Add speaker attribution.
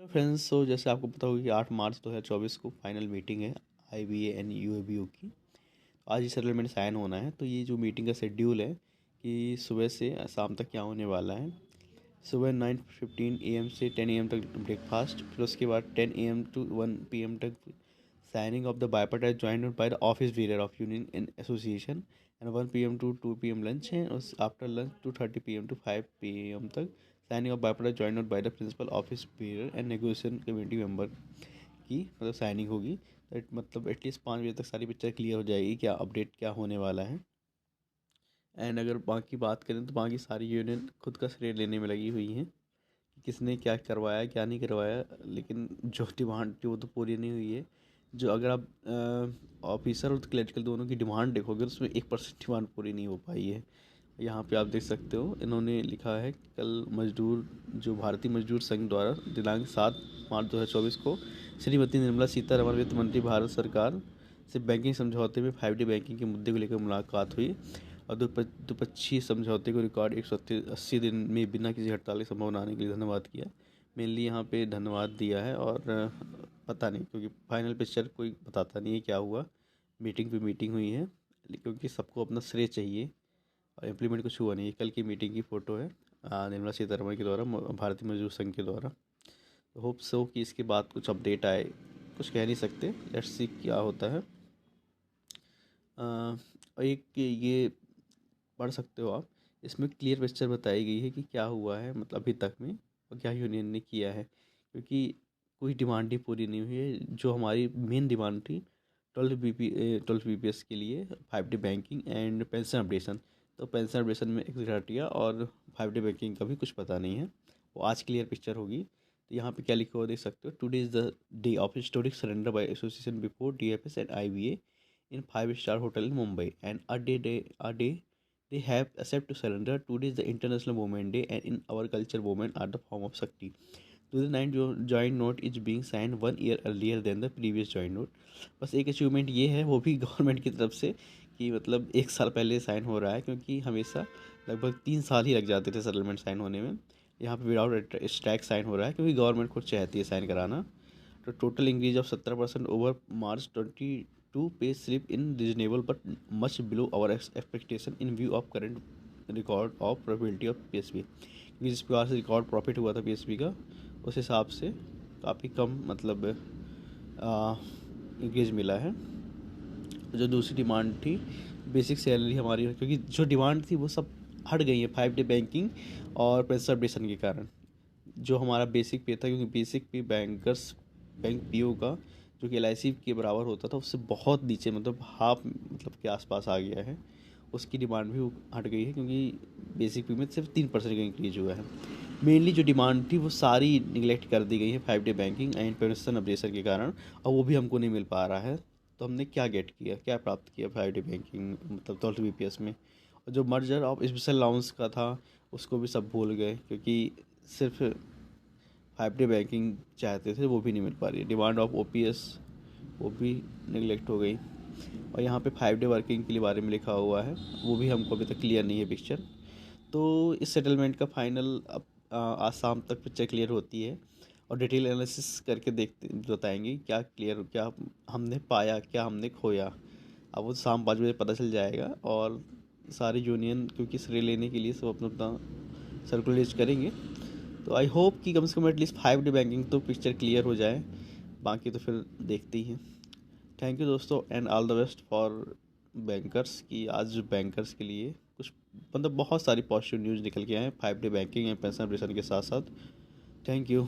Speaker 1: Friends, सो जैसे आपको पता होगा कि 8 मार्च 2024 को फाइनल मीटिंग है आईबीए एंड यूएबीओ की। आज ही सेटलमेंट साइन होना है। तो ये जो मीटिंग का शेड्यूल है कि सुबह से शाम तक क्या होने वाला है। सुबह 9:15 AM से 10 AM तक ब्रेकफास्ट, फिर उसके बाद 10 AM to 1 PM तक signing of the bipartite joint by the office bearer of union in association and 1 PM to 2 PM lunch है। और after lunch 2:30 PM to 5 PM तक signing of bipartite joint by the principal office bearer and negotiation committee member की मतलब signing होगी। मतलब at least 5 बजे तक सारी पिक्चर क्लियर हो जाएगी क्या अपडेट क्या होने वाला है। एंड अगर बाकी बात करें तो बाकी सारी यूनियन खुद का श्रेय लेने में लगी हुई हैं कि किसने क्या करवाया क्या नहीं करवाया, लेकिन जो डिमांड थी वो तो पूरी नहीं हुई है। जो अगर आप ऑफिसर और क्लरिकल दोनों की डिमांड देखोगे तो उसमें 1% डिमांड पूरी नहीं हो पाई है। यहाँ पे आप देख सकते हो इन्होंने लिखा है कि कल मजदूर जो भारतीय मजदूर संघ द्वारा दिनांक 7 मार्च 2024 को श्रीमती निर्मला सीतारमण वित्त मंत्री भारत सरकार से बैंकिंग समझौते में 5D बैंकिंग के मुद्दे को लेकर मुलाकात हुई और द्विपक्षीय समझौते को रिकॉर्ड 180 दिन में बिना किसी हड़ताल की संभावना आने के लिए धन्यवाद किया। मेनली यहाँ पे धन्यवाद दिया है और पता नहीं क्योंकि फाइनल पिक्चर कोई बताता नहीं है क्या हुआ। मीटिंग पे मीटिंग हुई है क्योंकि सबको अपना श्रेय चाहिए और इम्प्लीमेंट कुछ हुआ नहीं है। कल की मीटिंग की फ़ोटो है निर्मला सीतारमण के द्वारा भारतीय मजदूर संघ के द्वारा। होप सो कि इसके बाद कुछ अपडेट आए, कुछ कह नहीं सकते, लेट्स सी क्या होता है। और एक ये पढ़ सकते हो आप, इसमें क्लियर पिक्चर बताई गई है कि क्या हुआ है मतलब अभी तक में और क्या यूनियन ने किया है, क्योंकि कोई डिमांड ही पूरी नहीं हुई है। जो हमारी मेन डिमांड थी 12 BPS के लिए 5D banking and pension updation, तो पेंशन अपडेशन में एग्जिट हटिया और 5D बैंकिंग का भी कुछ पता नहीं है। वो आज क्लियर पिक्चर होगी। तो यहाँ पे क्या लिखा हुआ देख सकते हो, today is the day of historic surrender by association before DFS and IBA in 5-star hotel in Mumbai, and a day they have accept to surrender. Today is the International Women Day, and in our culture, women are the form of Shakti. To the 9 joint note is being signed 1 year earlier than the previous joint note. बस एक achievement ये है, वो भी government की तरफ से, कि मतलब 1 साल पहले साइन हो रहा है, क्योंकि हमेशा लगभग 3 साल ही लग जाते थे सेटलमेंट साइन होने में। यहाँ पे विदाउट स्टैक साइन हो रहा है क्योंकि गवर्नमेंट खुद चाहती है साइन कराना। तो total increase of 17% over March 22 pay slip in reasonable but much below our expectation in view of current record of probability of PSB, क्योंकि जिस प्रकार से रिकॉर्ड प्रॉफिट हुआ था PSB का उस हिसाब से काफ़ी कम मतलब इंक्रीज मिला है। जो दूसरी डिमांड थी बेसिक सैलरी हमारी, क्योंकि जो डिमांड थी वो सब हट गई है 5D बैंकिंग और पेंशन अपडेशन के कारण। जो हमारा बेसिक पे था, क्योंकि बेसिक पे बैंक PO का जो कि LIC के बराबर होता था उससे बहुत नीचे मतलब हाफ मतलब के आसपास आ गया है, उसकी डिमांड भी हट गई है क्योंकि बेसिक पे में सिर्फ 3% का इंक्रीज हुआ है। मेनली जो डिमांड थी वो सारी निगलेक्ट कर दी गई है 5D banking and pension updation के कारण, और वो भी हमको नहीं मिल पा रहा है। तो हमने क्या गेट किया, क्या प्राप्त किया 5D बैंकिंग मतलब 12 BPS में। और जो मर्जर ऑफ स्पेशल अलाउंस का था उसको भी सब भूल गए, क्योंकि सिर्फ 5D बैंकिंग चाहते थे, वो भी नहीं मिल पा रही है। डिमांड ऑफ OPS वो भी निगलेक्ट हो गई। और यहाँ पे 5D वर्किंग के लिए बारे में लिखा हुआ है, वो भी हमको अभी तक क्लियर नहीं है पिक्चर। तो इस सेटलमेंट का फाइनल अब आज शाम तक पिक्चर क्लियर होती है और डिटेल एनालिसिस करके देखते बताएंगे क्या क्लियर, क्या हमने पाया, क्या हमने खोया। अब वो शाम 5 बजे पता चल जाएगा। और सारी यूनियन क्योंकि श्रेय लेने के लिए सब अपना अपना सर्कुलेट करेंगे। तो आई होप कि कम से कम एटलीस्ट 5D बैंकिंग तो पिक्चर क्लियर हो जाए, बाकी तो फिर देखते ही हैं। थैंक यू दोस्तों and all the best for bankers की। आज बैंकर्स के लिए कुछ मतलब बहुत सारी पॉजिटिव न्यूज़ निकल के आए हैं 5D banking and pension updation के साथ साथ। Thank you.